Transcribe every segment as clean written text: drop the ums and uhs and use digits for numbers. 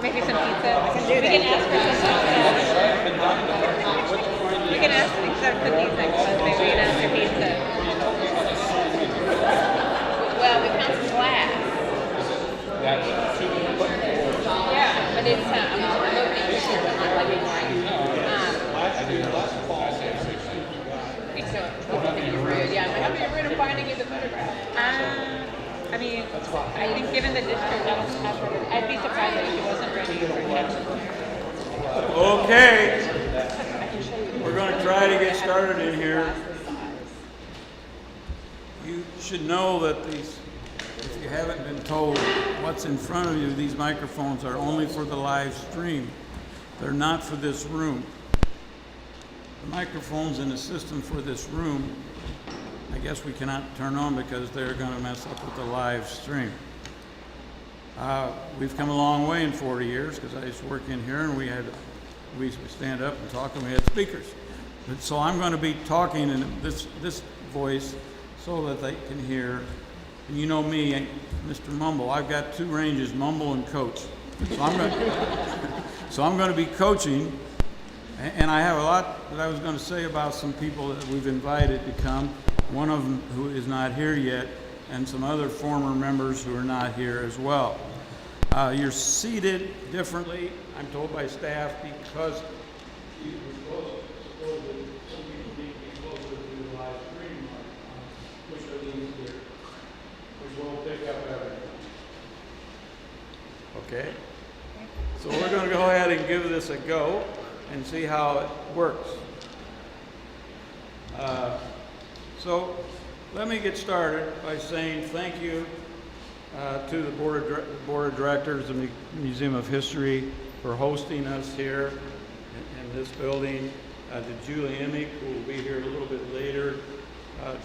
Maybe some pizza. We can ask for some pizza. We can ask except for these next Wednesday. We can ask for pizza. Well, we found some glass. Yeah, but it's I'm opening pictures. I'm not living right. So people think you're rude. Yeah, I'm like, I'm being rude. I'm finding you the photograph. I mean, I think given the district, I'd be surprised if she wasn't ready for him. Okay, we're going to try to get started in here. You should know that these, if you haven't been told, what's in front of you, these microphones are only for the live stream. They're not for this room. The microphones in the system for this room, I guess we cannot turn on because they're going to mess up with the live stream. We've come a long way in 40 years because I used to work in here and we used to stand up and talk and we had speakers. But so I'm going to be talking in this voice so that they can hear. And you know me, Mr. Mumble, I've got two ranges, mumble and coach. So I'm going to be coaching. And I have a lot that I was going to say about some people that we've invited to come, one of them who is not here yet, and some other former members who are not here as well. You're seated differently, I'm told by staff, because you were supposed to, some people need to be closer to the live stream, which are these here, which will pick up everything. Okay? So we're going to go ahead and give this a go and see how it works. So let me get started by saying thank you to the Board of Directors of the Museum of History for hosting us here in this building, to Julie Emick, who will be here a little bit later,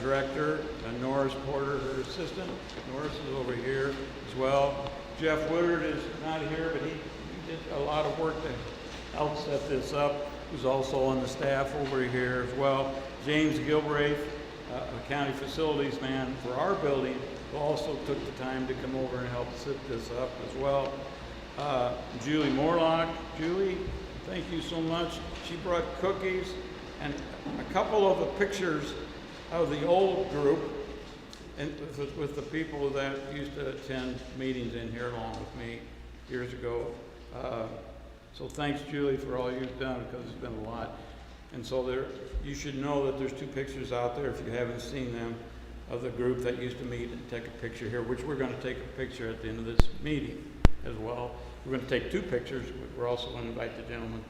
Director, Norris Porter, her assistant. Norris is over here as well. Jeff Woodard is not here, but he did a lot of work to help set this up, who's also on the staff over here as well. James Gilbraith, a county facilities man for our building, who also took the time to come over and help set this up as well. Julie Morlock. Julie, thank you so much. She brought cookies and a couple of the pictures of the old group and with the people that used to attend meetings in here along with me years ago. So thanks, Julie, for all you've done, because it's been a lot. And so you should know that there's two pictures out there, if you haven't seen them, of the group that used to meet and take a picture here, which we're going to take a picture at the end of this meeting as well. We're going to take two pictures. We're also going to invite the gentleman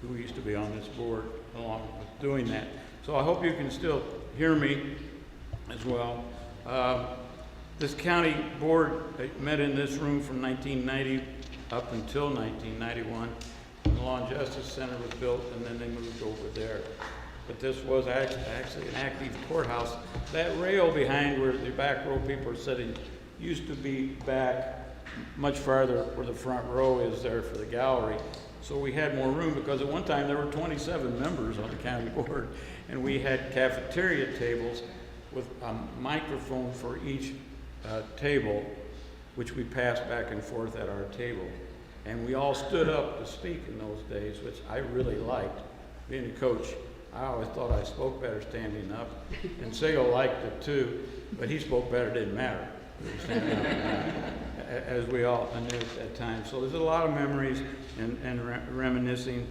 who used to be on this board along with doing that. So I hope you can still hear me as well. This county board met in this room from 1990 up until 1991. The Law and Justice Center was built and then they moved over there. But this was actually an active courthouse. That rail behind where the back row people are sitting used to be back much farther where the front row is there for the gallery. So we had more room because at one time there were 27 members on the county board and we had cafeteria tables with a microphone for each table, which we passed back and forth at our table. And we all stood up to speak in those days, which I really liked. Being a coach, I always thought I spoke better standing up. And Sego liked it too, but he spoke better, didn't matter. As we all knew at that time. So there's a lot of memories and reminiscing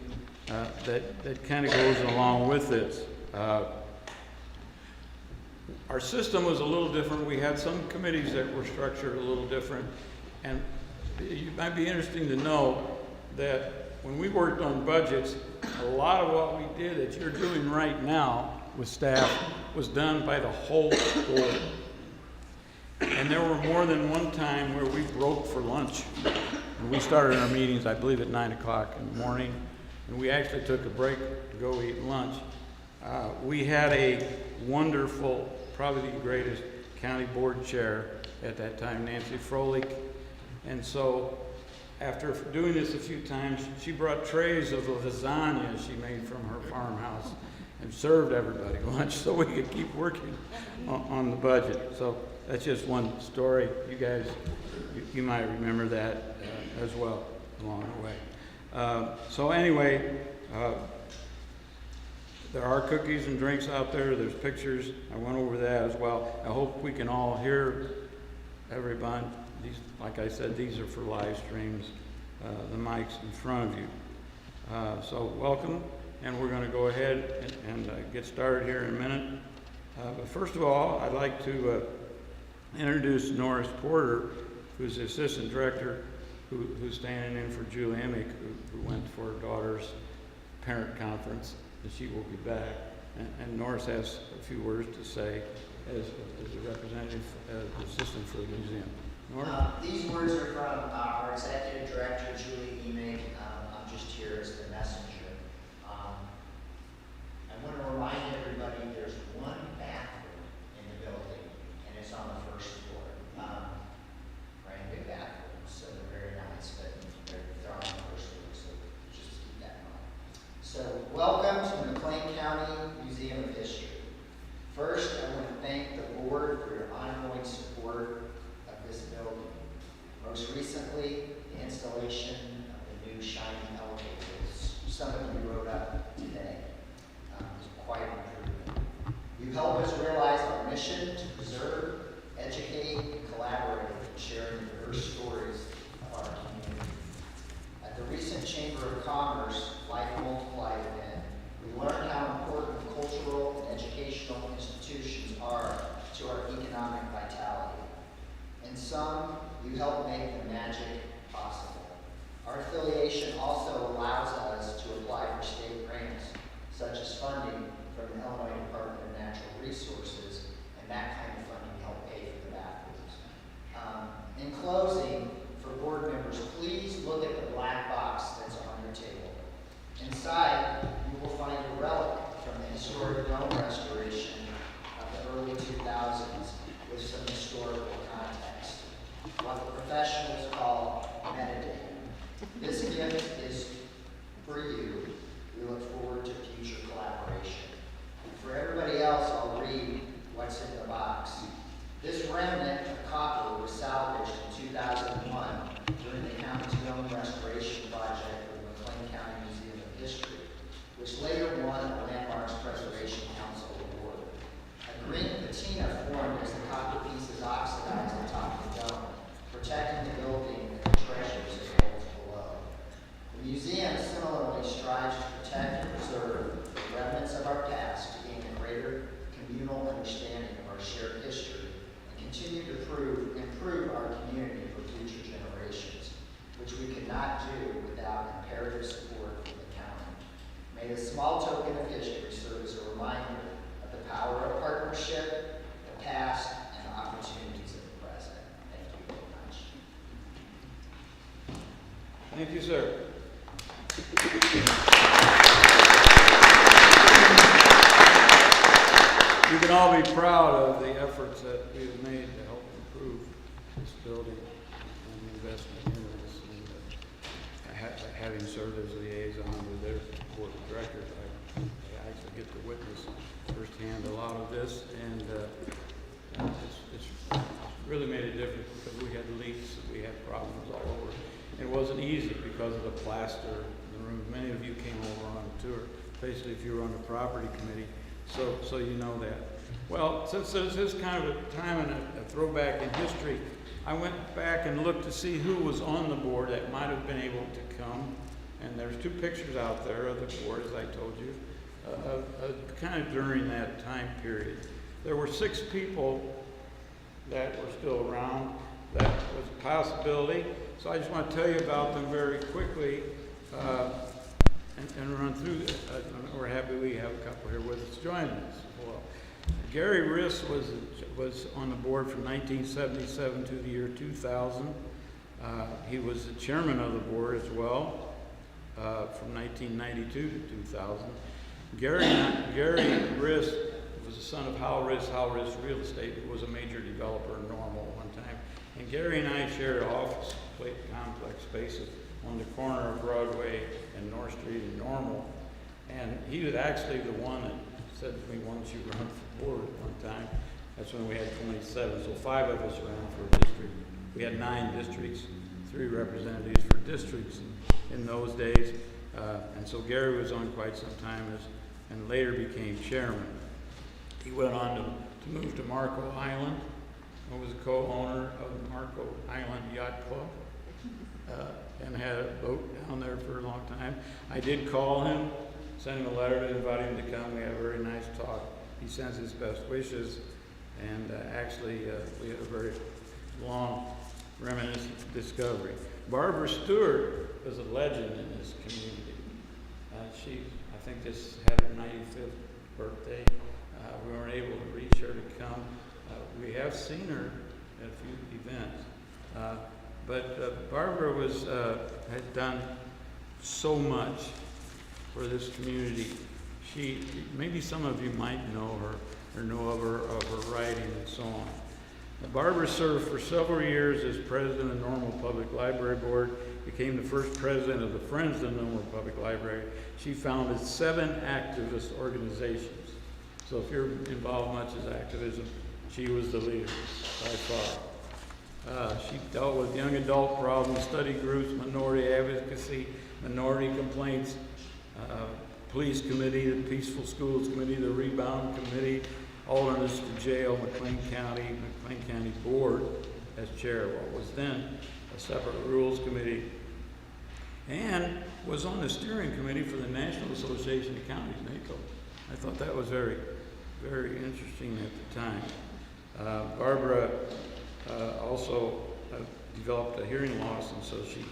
that kind of goes along with this. Our system was a little different. We had some committees that were structured a little different. And it might be interesting to know that when we worked on budgets, a lot of what we did that you're doing right now with staff was done by the whole board. And there were more than one time where we broke for lunch. And we started our meetings, I believe, at 9 o'clock in the morning. And we actually took a break to go eat lunch. We had a wonderful, probably the greatest county board chair at that time, Nancy Froelich. And so after doing this a few times, she brought trays of the lasagna she made from her farmhouse and served everybody lunch so we could keep working on the budget. So that's just one story. You guys, you might remember that as well. along the way. So anyway, there are cookies and drinks out there. There's pictures. I went over that as well. I hope we can all hear everyone. These, like I said, these are for live streams. The mic's in front of you. So welcome, and we're going to go ahead and get started here in a minute. But first of all, I'd like to introduce Norris Porter, who's the assistant director, who's standing in for Julie Emick, who went for her daughter's parent conference, and she will be back. And Norris has a few words to say as a representative, assistant for the museum. Norris? These words are from our executive director, Julie Emick. I'm just here as the messenger. I want to remind everybody there's one bathroom in the building, and it's on the first floor. Brand new bathrooms, so they're very nice, but they're on the first floor, so just keep that in mind. So welcome to the McLean County Museum of History. First, I want to thank the board for your ongoing support of this building. Most recently, the installation of the new shiny elevator, some of you wrote up today. It's quite an improvement. You help us realize our mission to preserve, educate, and collaborate in sharing the diverse stories of our community. At the recent Chamber of Commerce Life Multiplied event, we learned how important cultural and educational institutions are to our economic vitality. In sum, you help make the magic possible. Our affiliation also allows us to apply for state grants, such as funding from the Illinois Department of Natural Resources, and that kind of funding help pay for the bathrooms. In closing, for board members, please look at the black box that's on your table. Inside, you will find a relic from the historic dome restoration of the early 2000s with some historical context, what the professionals call metadata. This gift is for you. We look forward to future collaboration. For everybody else, I'll read what's in the box. This remnant of copper was salvaged in 2001 during the county's dome restoration project for the McLean County Museum of History, which later won a Landmarks Preservation Council award. A green patina formed as the copper pieces oxidized atop the dome, protecting the building and the treasures it holds below. The museum similarly strives to protect and preserve the remnants of our past to gain a greater communal understanding of our shared history and continue to improve our community for future generations, which we could not do without imperative support from the county. May this small token of history serve as a reminder of the power of partnership, the past, and the opportunities of the present. Thank you very much. Thank you, sir. You can all be proud of the efforts that we have made to help improve this building and the investment in this. And having served as a liaison with their board of directors, I actually get to witness firsthand a lot of this, and it's really made a difference because we had leaks and we had problems all over. It wasn't easy because of the plaster in the room. Many of you came over on a tour, basically if you were on the property committee, so you know that. Well, since this is kind of a time and a throwback in history, I went back and looked to see who was on the board that might have been able to come. And there's two pictures out there of the board, as I told you, kind of during that time period. There were 6 people that were still around. That was a possibility. So I just want to tell you about them very quickly and run through this. We're happy we have a couple here with us joining us as well. Gary Riss was on the board from 1977 to the year 2000. He was the chairman of the board as well from 1992 to 2000. Gary Riss was the son of Hal Riss Real Estate, who was a major developer in Normal at one time. And Gary and I shared office complex spaces on the corner of Broadway and North Street in Normal. And he was actually the one that said to me, "Why don't you run for board?" at one time. That's when we had 27, so 5 of us ran for a district. We had 9 districts, 3 representatives for districts in those days. And so Gary was on quite some time and later became chairman. He went on to move to Marco Island and was a co-owner of the Marco Island Yacht Club and had a boat down there for a long time. I did call him, sent him a letter to invite him to come. We had a very nice talk. He sends his best wishes, and actually we had a very long, reminiscent discovery. Barbara Stewart was a legend in this community. She, I think, just had her 95th birthday. We weren't able to reach her to come. We have seen her at a few events. But Barbara had done so much for this community. Maybe some of you might know her or know of her writing and so on. Barbara served for several years as president of the Normal Public Library Board, became the first president of the Friends of the Normal Public Library. She founded 7 activist organizations. So if you're involved much as activism, she was the leader by far. She dealt with young adult problems, study groups, minority advocacy, minority complaints, police committee, the Peaceful Schools Committee, the Rebound Committee, Alderness to Jail, McLean County Board as chair, what was then a separate Rules Committee, and was on the steering committee for the National Association of Counties, NACO. I thought that was very, very interesting at the time. Barbara also developed a hearing loss, and so she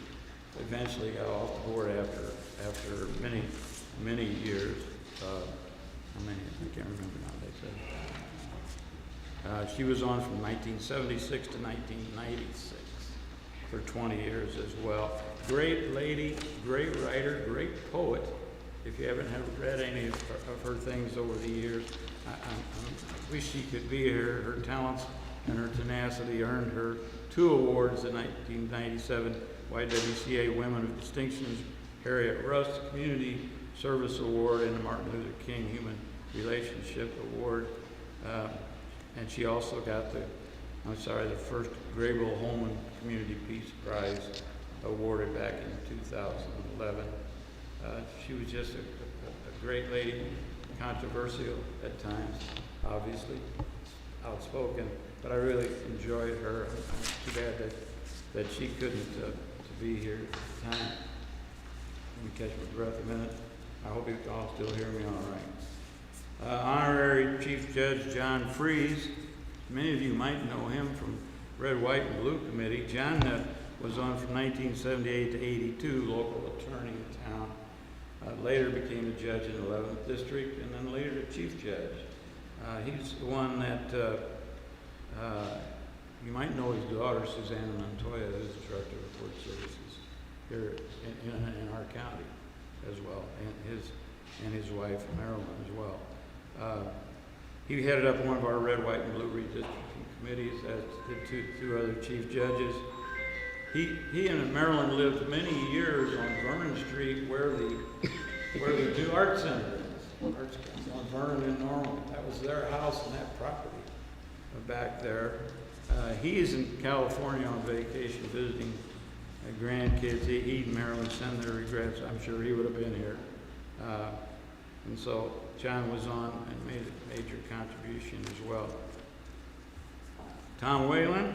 eventually got off the board after many years. How many? I can't remember now. They said she was on from 1976 to 1996 for 20 years as well. Great lady, great writer, great poet. If you haven't read any of her things over the years, I wish she could be here. Her talents and her tenacity earned her 2 awards, the 1997 YWCA Women of Distinction Harriet Russ Community Service Award and the Martin Luther King Human Relationship Award. And she also got the first Graybill Holman Community Peace Prize awarded back in 2011. She was just a great lady, controversial at times, obviously, outspoken, but I really enjoyed her. I'm too bad that she couldn't to be here at the time. Let me catch my breath a minute. I hope you can all still hear me all right. Honorary Chief Judge John Freeze. Many of you might know him from Red, White, and Blue Committee. John was on from 1978 to 82, local attorney in town. Later became a judge in the 11th District, and then later the Chief Judge. He's the one that you might know his daughter, Susanna Montoya, who's the Director of Court Services here in our county as well, and his wife, Marilyn, as well. He headed up one of our Red, White, and Blue redistricting committees, as did two other chief judges. He and Marilyn lived many years on Vernon Street, where the new art center is. On Vernon and Normal. That was their house and that property back there. He is in California on vacation visiting grandkids. He and Marilyn send their regrets. I'm sure he would have been here. And so John was on and made a major contribution as well. Tom Whalen.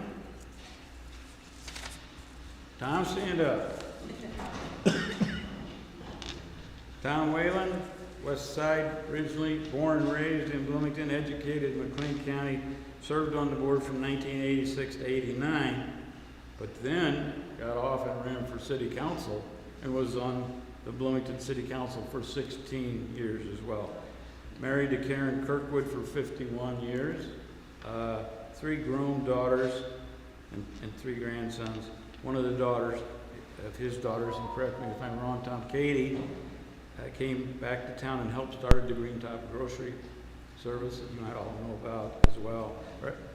Tom, stand up. Tom Whalen, West Side originally, born and raised in Bloomington, educated in McLean County, served on the board from 1986 to 89, but then got off and ran for city council and was on the Bloomington City Council for 16 years as well. Married to Karen Kirkwood for 51 years, 3 grown daughters and 3 grandsons. One of the daughters, of his daughters, and correct me if I'm wrong, Tom, Katie, came back to town and helped start the Green Top Grocery Service that you might all know about as well.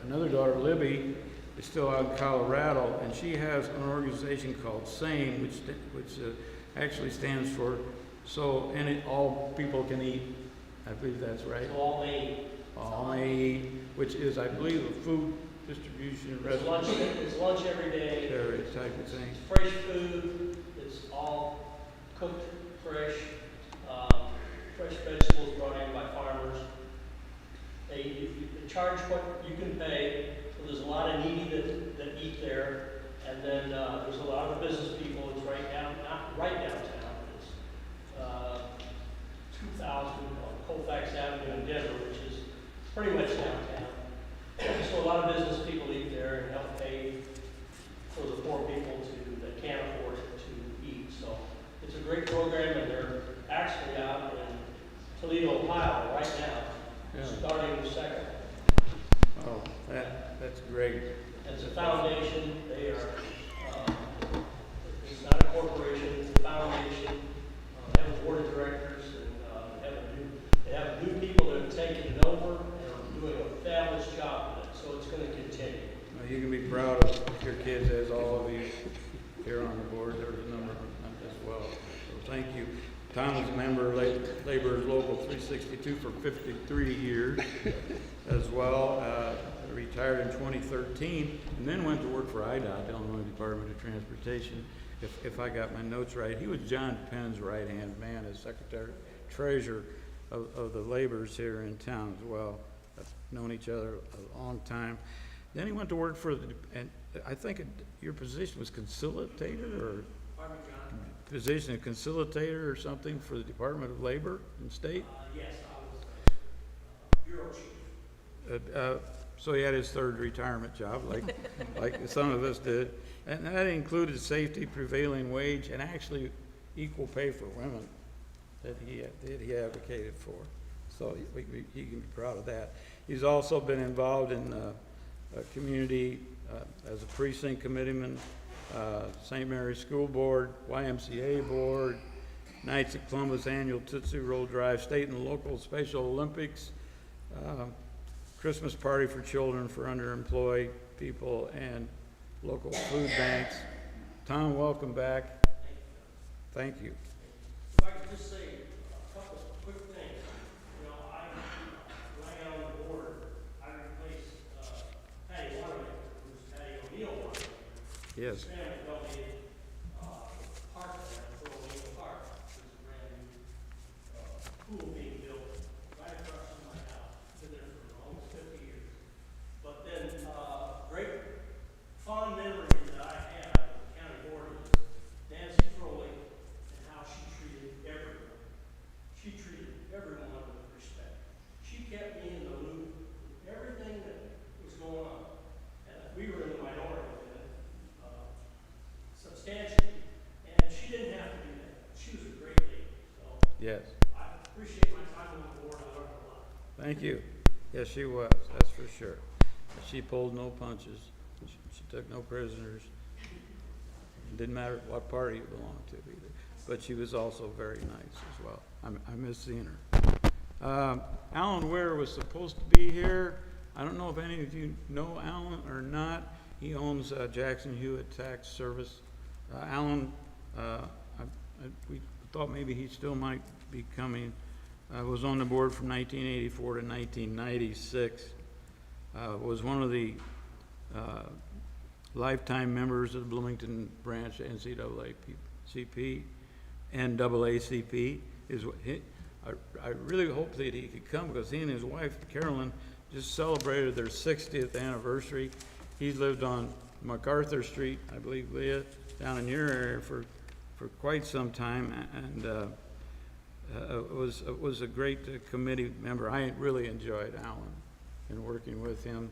Another daughter, Libby, is still out in Colorado, and she has an organization called SANE, which actually stands for all people can eat. I believe that's right. All may eat. All may eat, which is, I believe, a food distribution, It's lunch, it's lunch every day. type of thing. It's fresh food, it's all cooked fresh, fresh vegetables brought in by farmers. They charge what you can pay, so there's a lot of needy that eat there. And then there's a lot of business people. It's not right downtown. It's 2000 on Colfax Avenue in Denver, which is pretty much downtown. So a lot of business people eat there and help pay for the poor people that can't afford to eat. So it's a great program, and they're actually out in Toledo, Ohio right now, Yeah. starting the second. Oh, that's great. It's a foundation. They are, it's not a corporation, it's a foundation. They have a board of directors, and they have new people that have taken it over and are doing a fabulous job with it. So it's going to continue. Well, you can be proud of your kids, as all of you here on the board. There's a number of them as well. So thank you. Tom was a member of Laborers Local 362 for 53 years as well. Retired in 2013, and then went to work for IDOT, Illinois Department of Transportation. If I got my notes right, he was John Penn's right-hand man as Secretary Treasurer of the laborers here in town as well. I've known each other a long time. Then he went to work for and I think your position was conciliator, or position of conciliator or something for the Department of Labor and State. Yes, I was bureau chief. So he had his third retirement job, like some of us did, and that included safety, prevailing wage, and actually equal pay for women that he advocated for. So he can be proud of that. He's also been involved in community as a precinct committeeman, St. Mary's School Board, YMCA Board, Knights of Columbus Annual Tootsie Roll Drive, State and Local Special Olympics, Christmas party for children for underemployed people, and local food banks. Tom, welcome back. Thank you. If I could just say a couple of quick things. You know, when I got on the board, I replaced Patty Waterman, who's Patty O'Neill Waterman. Yes. His family donated park there for O'Neill Park. There's a brand new pool being built right across from my house. Been there for almost 50 years. But then, great fond memories that I have of the county board is Nancy Crowley and how she treated everyone. She treated everyone with respect. She kept me in the loop with everything that was going on. And we were in the minority then, substantially. And she didn't have to do that. She was a great lady. So Yes. I appreciate my time on the board. I learned a lot. Thank you. Yes, she was. That's for sure. She pulled no punches. She took no prisoners. It didn't matter what party you belonged to either. But she was also very nice as well. I miss seeing her. Alan Ware was supposed to be here. I don't know if any of you know Alan or not. He owns Jackson Hewitt Tax Service. Alan, we thought maybe he still might be coming. Was on the board from 1984 to 1996. Was one of the lifetime members of the Bloomington branch NCAACP and AACP. I really hope that he could come, because he and his wife Carolyn just celebrated their 60th anniversary. He's lived on MacArthur Street, I believe, Leah, down in your area for quite some time, and was a great committee member. I really enjoyed Alan and working with him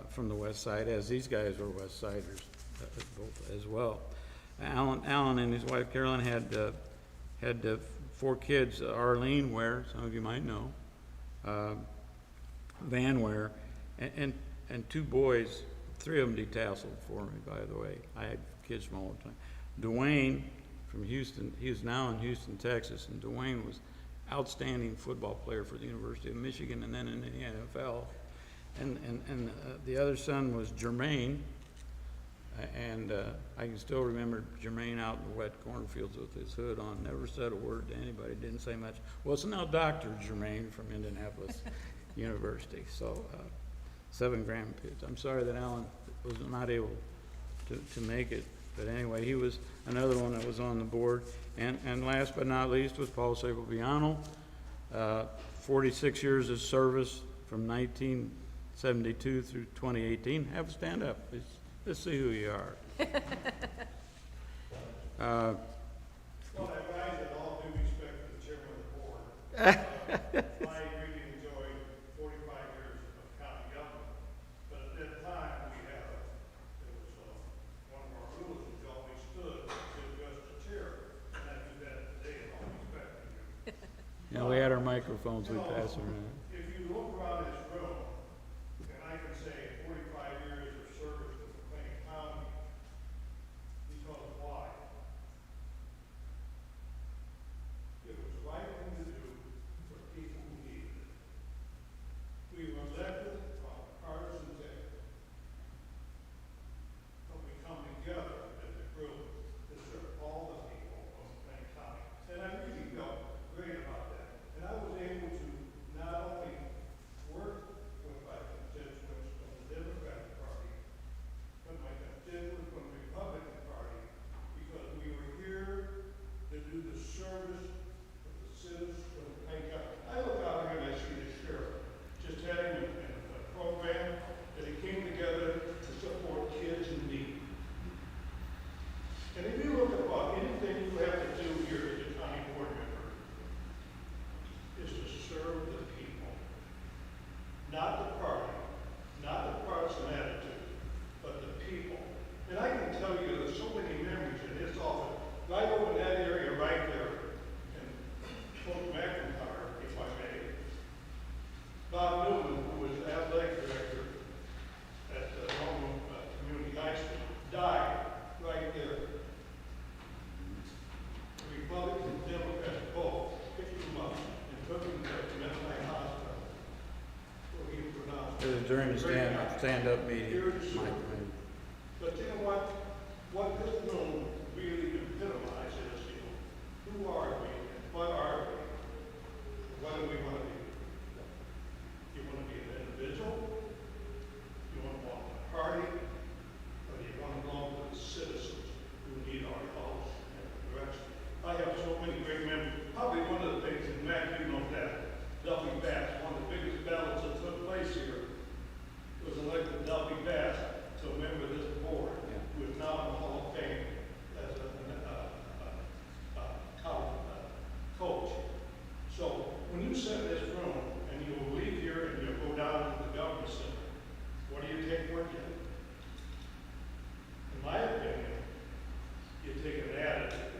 from the West Side, as these guys were West Siders both as well. Alan and his wife Carolyn had 4 kids: Arlene Ware, some of you might know, Van Ware, and 2 boys. 3 of them detasseled for me, by the way. I had kids from all the time. Dwayne from Houston. He is now in Houston, Texas, and Dwayne was outstanding football player for the University of Michigan and then in the NFL. And the other son was Jermaine, and I can still remember Jermaine out in the wet cornfields with his hood on, never said a word to anybody, didn't say much. Well, it's now Dr. Jermaine from Indianapolis University. So 7 grandkids. I'm sorry that Alan was not able to make it, but anyway, he was another one that was on the board. And last but not least was Paul Segoviano, 46 years of service from 1972 through 2018. Have a stand up. Let's see who you are. Well, I rise in all due respect to the chairman of the board. I really enjoyed 45 years of county government, but at that time, there was one of our rules was you always stood to address the chair, and I do that today in all respect to you. You know, we had our microphones, we passed around. If you look around this room, and I can say 45 years of service to McLean County, because why? It was the right thing to do for people who needed it. We were elected on a partisan ticket, but we come together as a group to serve all the people of McLean County. And I really felt great about that. And I was able to not only work with my constituents from the Democratic Party, but my constituents from the Republican Party, because we were here to do the service for the citizens of McLean County. I look out here and I see the sheriff just having a program that he came together to support kids in need. And if you look about anything you have to do here as a county board member, is to serve the people, not the party, not the partisan attitude, but the people. And I can tell you there's so many memories in this office, right over in that area right there, and Coach McIntyre, if I may, Bob Newman, who was athletic director at the Normal Community High School, died right there. The Republicans and Democrats both picked him up and took him to McLean Hospital, where he was pronounced. It was during the stand-up meeting. Here to serve. Mike. But you know what? What this room really epitomizes is, who are we and what are we? What do we want to be? You want to be an individual? You want to belong to a party? Or do you want to belong to the citizens who need our help and direction? I have so many great memories. Probably one of the things, and Matt, you know that, Duffy Bass, one of the biggest battles that took place here, was elected Duffy Bass to a member of this board, who is now in the Hall of Fame as a college coach. So when you sit in this room and you will leave here and you'll go down to the government center, what do you take with you? In my opinion, you take an attitude.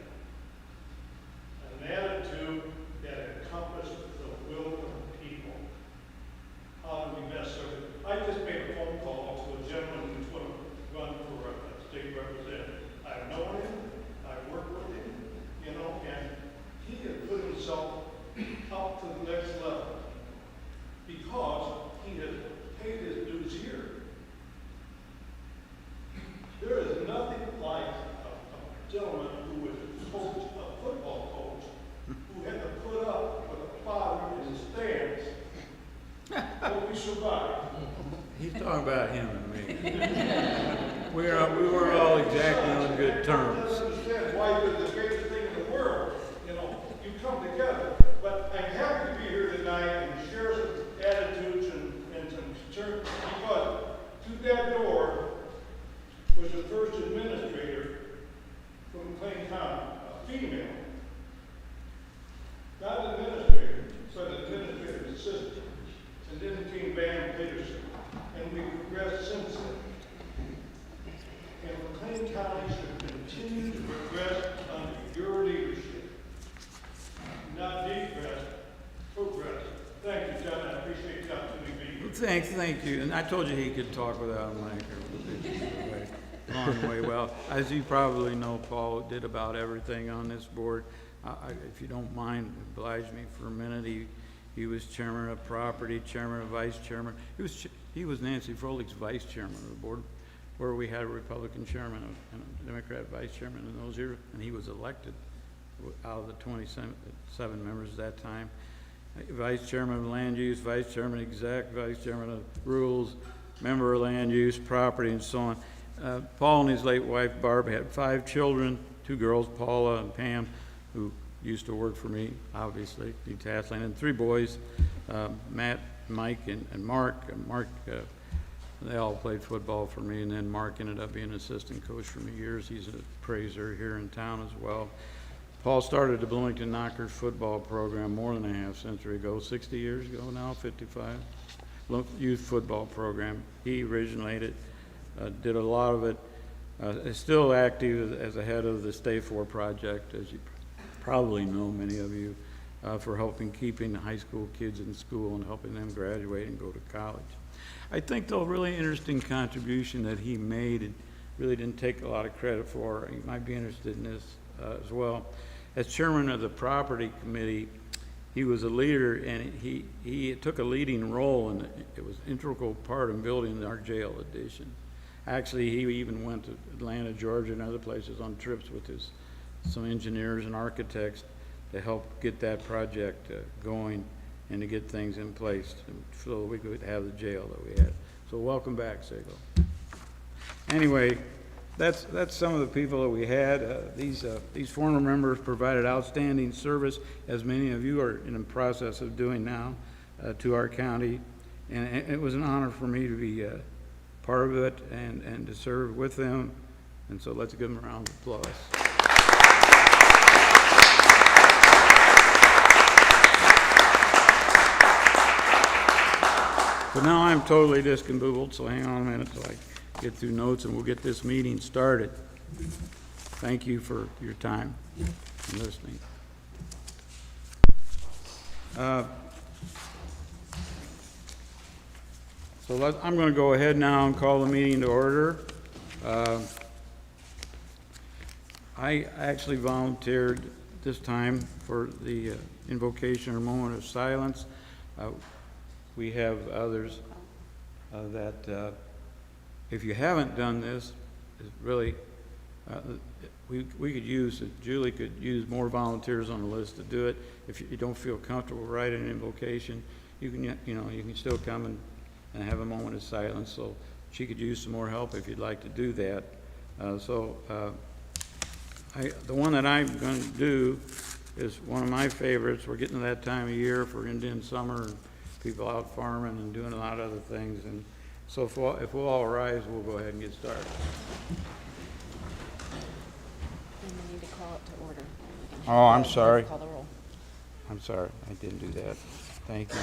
An attitude that encompasses the will of the people. How do we best serve it? I just made a phone call to a gentleman who's going to run for a state representative. I've known him, I've worked with him, you know, and he has put himself up to the next level because he has paid his dues here. There is nothing like a gentleman who was a coach, a football coach, who had to put up with a father in the stands. But we survived. He's talking about him and me. we were all exactly on good terms. I don't understand why you're the greatest thing in the world. You know, you come together. But I'm happy to be here tonight and share some attitudes and some concerns, because through that door was the first administrator from McLean County, a female. Not administrator, but administrative assistant. And then came Van Peterson. And we progressed since then. And McLean County should continue to progress under your leadership. Not degress, progress. Thank you, John. I appreciate the opportunity to be here. Thank you. And I told you he could talk without a mic or long way. Well, as you probably know, Paul did about everything on this board. If you don't mind, oblige me for a minute. He was chairman of property, chairman of vice chairman. He was Nancy Froehlich's vice chairman of the board, where we had a Republican chairman and a Democrat vice chairman in those years, and he was elected out of the 27 members at that time. Vice chairman of land use, vice chairman exec, vice chairman of rules, member of land use, property, and so on. Paul and his late wife Barb had 5 children, 2 girls, Paula and Pam, who used to work for me, obviously, Detasseling, and 3 boys, Matt, Mike, and Mark. Mark, they all played football for me, and then Mark ended up being an assistant coach for me years. He's a praiser here in town as well. Paul started the Bloomington Knockers football program more than a half century ago, 60 years ago now, 55. Youth football program. He originated, did a lot of it, is still active as a head of the Stay For Project, as you probably know, many of you, for helping keeping the high school kids in school and helping them graduate and go to college. I think, though, a really interesting contribution that he made and really didn't take a lot of credit for, you might be interested in this as well. As chairman of the property committee, he was a leader, and he took a leading role, and it was an integral part in building our jail addition. Actually, he even went to Atlanta, Georgia, and other places on trips with some engineers and architects to help get that project going and to get things in place so we could have the jail that we had. So welcome back, Sego. Anyway, that's some of the people that we had. These former members provided outstanding service, as many of you are in the process of doing now, to our county. And it was an honor for me to be part of it and to serve with them. And so let's give them a round of applause. But now I'm totally discombobulated, so hang on a minute till I get through notes and we'll get this meeting started. Thank you for your time and listening. I'm going to go ahead now and call the meeting to order. I actually volunteered this time for the invocation or moment of silence. We have others that if you haven't done this, is really we could use, Julie could use more volunteers on the list to do it. If you don't feel comfortable writing an invocation, you can still come and have a moment of silence. So she could use some more help if you'd like to do that. The one that I'm going to do is one of my favorites. We're getting to that time of year for Indian summer and people out farming and doing a lot of other things. And so if we'll all rise, we'll go ahead and get started. And we need to call it to order. Oh, I'm sorry. Call the roll. I'm sorry. I didn't do that. Thank you.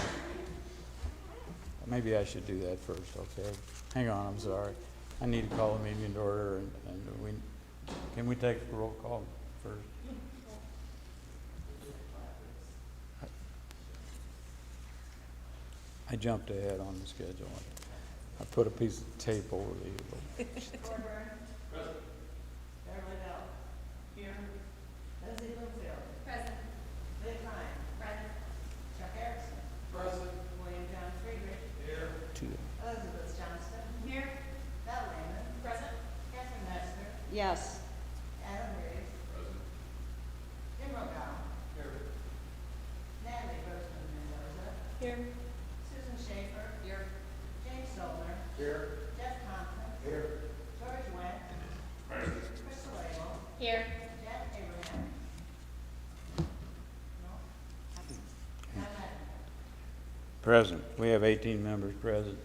Maybe I should do that first, okay? Hang on, I'm sorry. I need to call the meeting to order, can we take a roll call first? I jumped ahead on the schedule. I put a piece of tape over the Present. Beverly Bell. Here. Lindsay Bloomfield. Present. Lee Klein. Present. Chuck Erickson. Present. William John Friedrich. Here. two. Elizabeth Johnston. Here. Val Lehman. Present. Catherine Metzger. Yes. Adam Reeves. Present. Jim Rogal. Here. Natalie Grossman Mendoza. Here. Susan Schaefer. Here. James Solner. Here. Jeff Thompson. Here. George Wendt. Present. Crystal Abel. Here. Jack Abraham. No. John Madden. Present. We have 18 members present,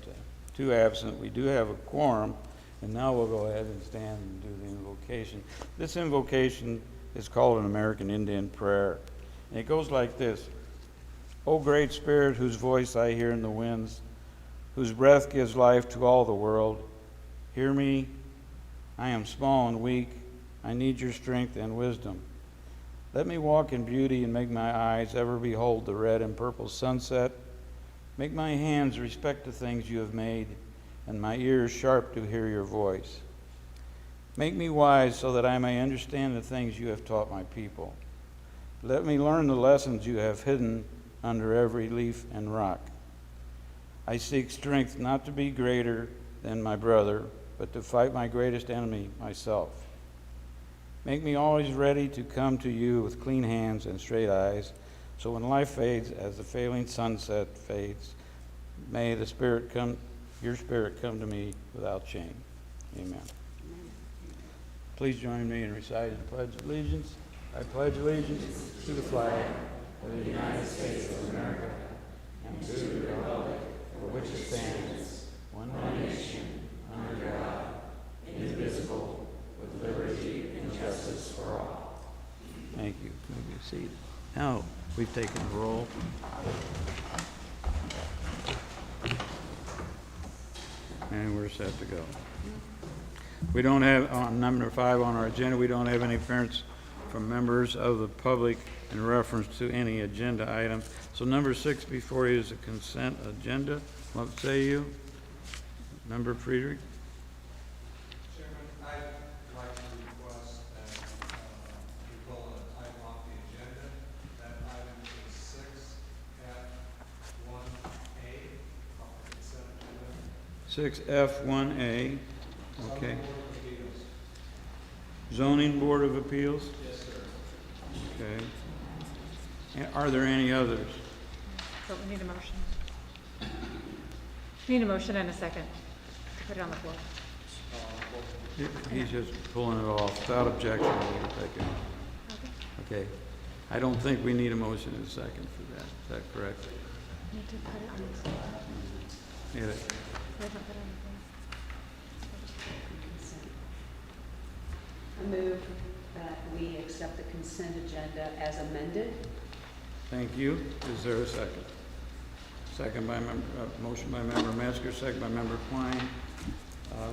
2 absent. We do have a quorum, and now we'll go ahead and stand and do the invocation. This invocation is called an American Indian prayer, and it goes like this. O great Spirit, whose voice I hear in the winds, whose breath gives life to all the world, hear me. I am small and weak. I need your strength and wisdom. Let me walk in beauty and make my eyes ever behold the red and purple sunset. Make my hands respect the things you have made, and my ears sharp to hear your voice. Make me wise so that I may understand the things you have taught my people. Let me learn the lessons you have hidden under every leaf and rock. I seek strength not to be greater than my brother, but to fight my greatest enemy, myself. Make me always ready to come to you with clean hands and straight eyes, so when life fades as the failing sunset fades, may the Spirit come your spirit come to me without shame. Amen. Please join me in reciting the Pledge of Allegiance. I pledge allegiance to the flag of the United States of America and to the republic for which it stands, one nation, under God, indivisible, with liberty and justice for all. Thank you. You may be seated. Now, we've taken the roll. And we're set to go. We don't have, on number 5 on our agenda, we don't have any appearance from members of the public in reference to any agenda item. So number 6 before you is a consent agenda. What say you? Member Friedrich? Chairman, I'd like to request that you pull an item off the agenda. That item is 6F1A off the consent agenda. 6F1A. Okay. Zoning Board Zoning Board of Appeals. of Appeals? Yes, sir. Okay. And are there any others? So we need a motion. We need a motion and a second to put it on the floor. He's just pulling it off without objection. We'll take it. Okay. I don't think we need a motion and a second for that. Is that correct? Need to put it on the floor. Yeah. We haven't put it on the floor. I move that we accept the consent agenda as amended. Thank you. Is there a second? Second by motion by member Metzger, second by member Klein.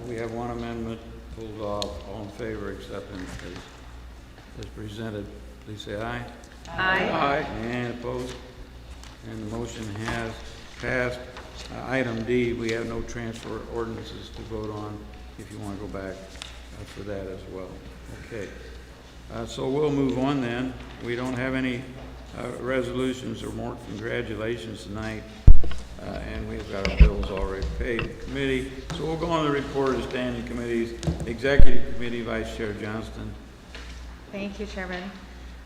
We have one amendment pulled off. All in favor accepting as presented, please say aye. Aye. Aye. And opposed? And the motion has passed. Item D, we have no transfer ordinances to vote on if you want to go back for that as well. Okay. So we'll move on then. We don't have any resolutions or more congratulations tonight. And we've got our bills already paid. Committee. So we'll go on the report of standing committees. Executive Committee, Vice Chair Johnston. Thank you, Chairman.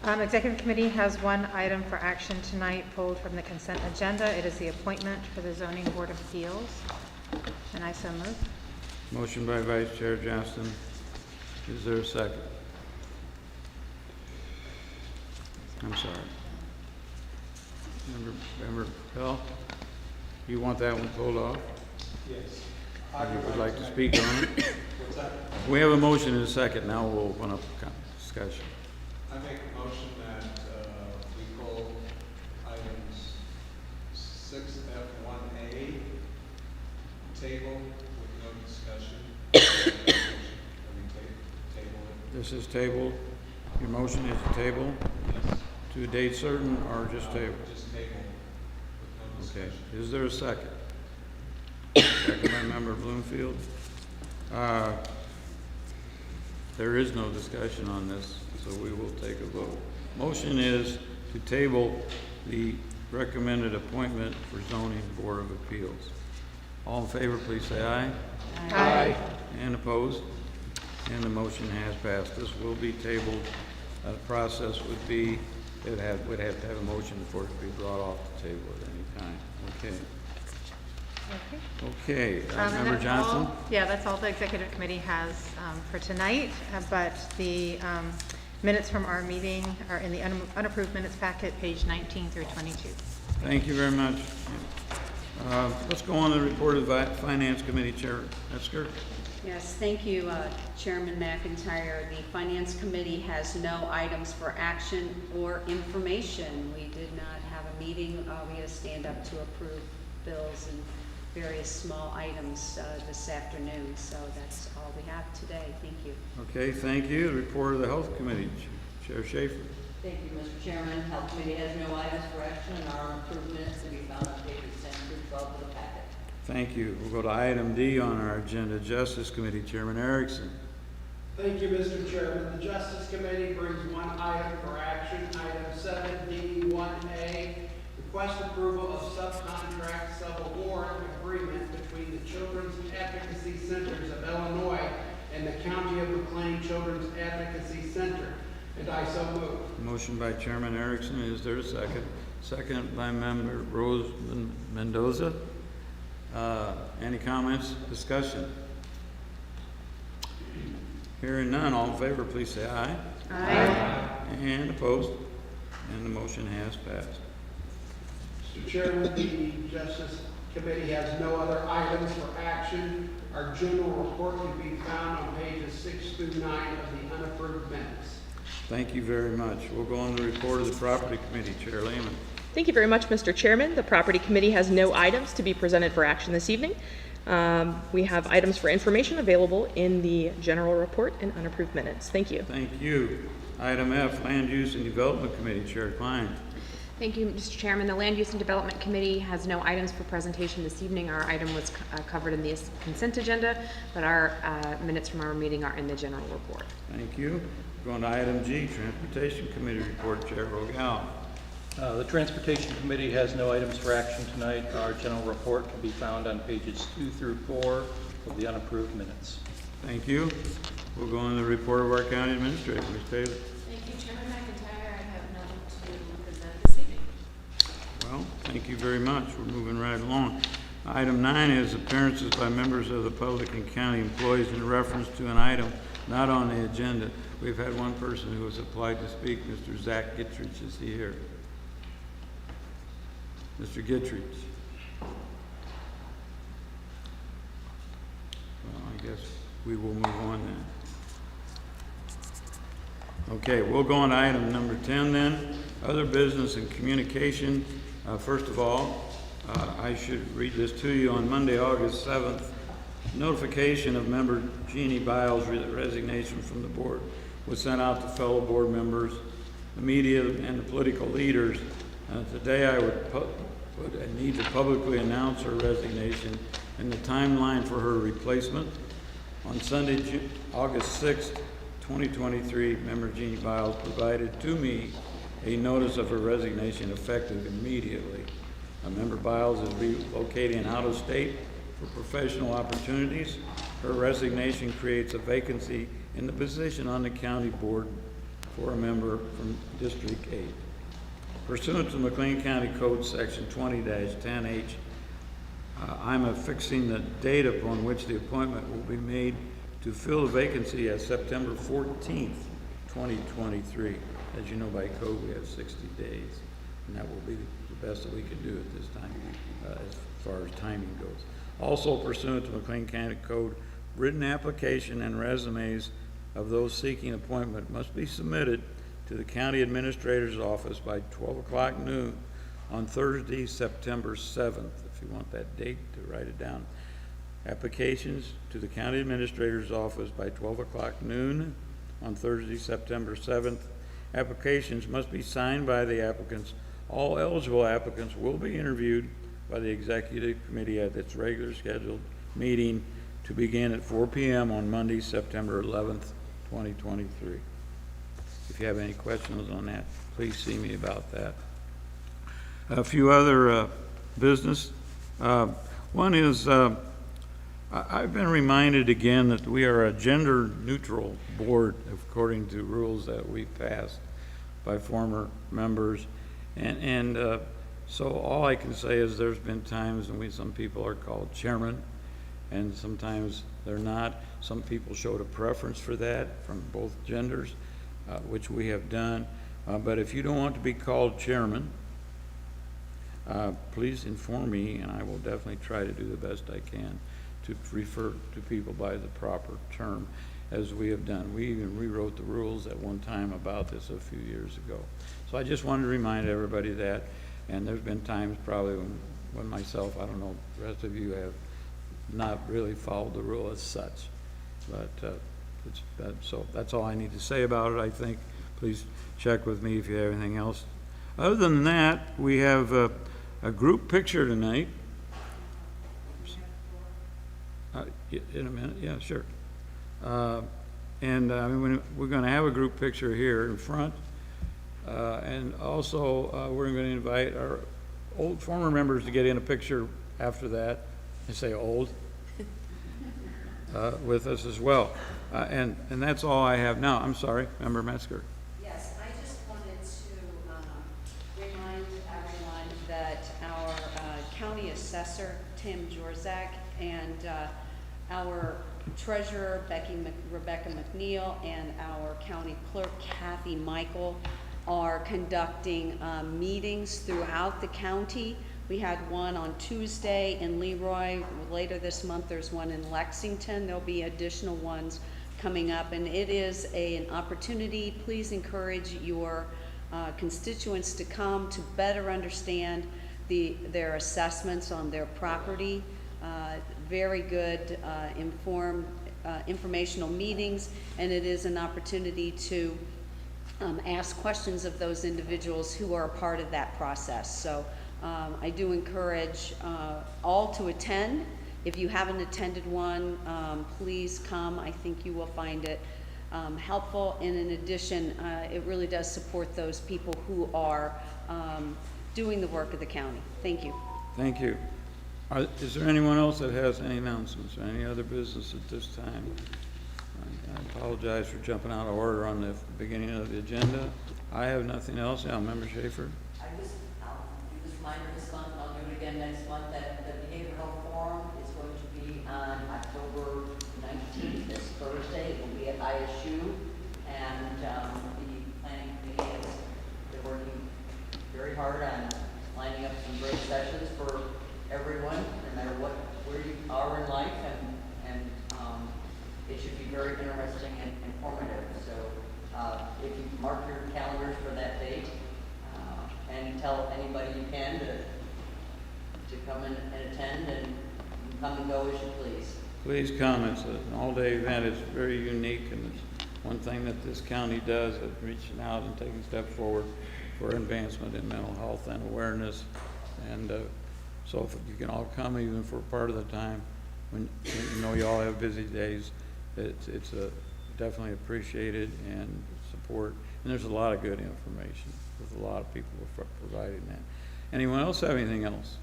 Executive Committee has one item for action tonight pulled from the consent agenda. It is the appointment for the Zoning Board of Appeals. And I so move. Motion by Vice Chair Johnston. Is there a second? I'm sorry. Member Pell, you want that one pulled off? Yes. You would like to speak on it? What's that? We have a motion and a second. Now we'll open up discussion. I make a motion that we pull items 6F1A, table with no discussion. Table it. This is tabled. Your motion is to table Yes. to a date certain or just table? Just table with no Okay. discussion. Is there a second? Second by member Bloomfield. There is no discussion on this, so we will take a vote. Motion is to table the recommended appointment for Zoning Board of Appeals. All in favor, please say aye. Aye. And opposed? And the motion has passed. This will be tabled. The process would be, we'd have to have a motion for it to be brought off the table at any time. Okay. Okay, And Member that's Johnson? all- Yeah, that's all the Executive Committee has for tonight, but the minutes from our meeting are in the unapproved minutes packet, page 19 through 22. Thank you very much. Let's go on to the report of the Finance Committee, Chair Metzger. Yes, thank you, Chairman McIntyre. The Finance Committee has no items for action or information. We did not have a meeting. We had to stand up to approve bills and various small items this afternoon. So that's all we have today. Thank you. Okay, thank you. The report of the Health Committee, Chair Schaefer. Thank you, Mr. Chairman. Health Committee has no items for action and our approved minutes to be found on pages 10 through 12 of the packet. Thank you. We'll go to item D on our agenda, Justice Committee, Chairman Erickson. Thank you, Mr. Chairman. The Justice Committee brings one item for action, item 7D1A, request approval of subcontract sub-award agreement between the Children's Advocacy Centers of Illinois and the County of McLean Children's Advocacy Center. And I so move. Motion by Chairman Erickson. Is there a second? Second by Member Rose Mendoza. Any comments, discussion? Hearing none, all in favor, please say aye. Aye. And opposed? And the motion has passed. Mr. Chairman, the Justice Committee has no other items for action. Our general report can be found on pages 6 through 9 of the unapproved minutes. Thank you very much. We'll go on to the report of the Property Committee. Chair Lehman. Thank you very much, Mr. Chairman. The Property Committee has no items to be presented for action this evening. We have items for information available in the general report and unapproved minutes. Thank you. Thank you. Item F, Land Use and Development Committee. Chair Klein. Thank you, Mr. Chairman. The Land Use and Development Committee has no items for presentation this evening. Our item was covered in the consent agenda, but our minutes from our meeting are in the general report. Thank you. Going to item G, Transportation Committee report. Chair Rogel. The Transportation Committee has no items for action tonight. Our general report can be found on pages 2 through 4 of the unapproved minutes. Thank you. We'll go on to the report of our County Administrator. Ms. Taylor. Thank you, Chairman McIntyre. I have nothing to present this evening. Well, thank you very much. We're moving right along. Item 9 is appearances by members of the public and county employees in reference to an item not on the agenda. We've had one person who has applied to speak. Mr. Zach Gittridge, is he here? Mr. Gittridge. Well, I guess we will move on then. Okay, we'll go on to item number 10 then. Other business and communication. First of all, I should read this to you. On Monday, August 7th, notification of member Jeannie Biles' resignation from the board was sent out to fellow board members, the media, and the political leaders. Today I would need to publicly announce her resignation and the timeline for her replacement. On Sunday, August 6th, 2023, member Jeannie Biles provided to me a notice of her resignation effective immediately. Member Biles is relocating out of state for professional opportunities. Her resignation creates a vacancy in the position on the county board for a member from District 8. Pursuant to McLean County Code Section 20-10H, I'm affixing the date upon which the appointment will be made to fill the vacancy as September 14th, 2023. As you know, by code, we have 60 days, and that will be the best that we can do at this time as far as timing goes. Also pursuant to McLean County Code, written application and resumes of those seeking appointment must be submitted to the County Administrator's Office by 12 o'clock noon on Thursday, September 7th, if you want that date to write it down. Applications to the County Administrator's Office by 12 o'clock noon on Thursday, September 7th. Applications must be signed by the applicants. All eligible applicants will be interviewed by the Executive Committee at its regular scheduled meeting to begin at 4 p.m. on Monday, September 11th, 2023. If you have any questions on that, please see me about that. A few other business. One is I've been reminded again that we are a gender-neutral board according to rules that we passed by former members. And so all I can say is there's been times when some people are called chairman, and sometimes they're not. Some people showed a preference for that from both genders, which we have done. But if you don't want to be called chairman, please inform me, and I will definitely try to do the best I can to refer to people by the proper term, as we have done. We even rewrote the rules at one time about this a few years ago. So I just wanted to remind everybody that, and there's been times probably when myself, I don't know, the rest of you have not really followed the rule as such. But so that's all I need to say about it, I think. Please check with me if you have anything else. Other than that, we have a group picture tonight. In a minute, yeah, sure. And we're going to have a group picture here in front. And also, we're going to invite our old former members to get in a picture after that. I say old. With us as well. And that's all I have now. I'm sorry, Member Metzger. Yes, I just wanted to remind everyone that our county assessor, Tim Jorzak, and our treasurer, Rebecca McNeil, and our county clerk, Kathy Michael, are conducting meetings throughout the county. We had one on Tuesday in Leroy. Later this month, there's one in Lexington. There'll be additional ones coming up, and it is an opportunity. Please encourage your constituents to come to better understand their assessments on their property. Very good informational meetings, and it is an opportunity to ask questions of those individuals who are a part of that process. So I do encourage all to attend. If you haven't attended one, please come. I think you will find it helpful, and in addition, it really does support those people who are doing the work of the county. Thank you. Thank you. Is there anyone else that has any announcements or any other business at this time? I apologize for jumping out of order on the beginning of the agenda. I have nothing else. Yeah, Member Schaefer. I'll do this reminder this month, and I'll do it again next month, that the Behavioral Health Forum is going to be on October 19th, this Thursday. It will be at ISU, and the planning committee has been working very hard on lining up some great sessions for everyone, no matter where you are in life, and it should be very interesting and informative. So if you mark your calendars for that date, and tell anybody you can to come and attend, and come and go as you please. Please come. It's an all-day event. It's very unique, and it's one thing that this county does is reaching out and taking steps forward for advancement in mental health and awareness. And so if you can all come, even for part of the time, when you know you all have busy days, it's definitely appreciated and support. And there's a lot of good information. There's a lot of people who are providing that. Anyone else have anything else?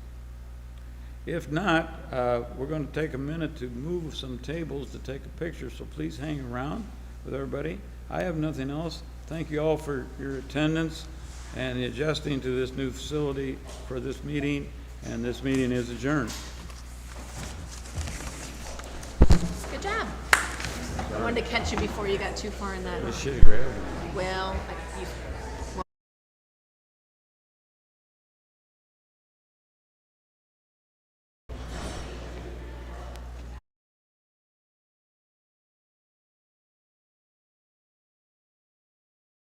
If not, we're going to take a minute to move some tables to take a picture, so please hang around with everybody. I have nothing else. Thank you all for your attendance and the adjusting to this new facility for this meeting, and this meeting is adjourned. Good job. I wanted to catch you before you got too far in that. I should have grabbed it. Well,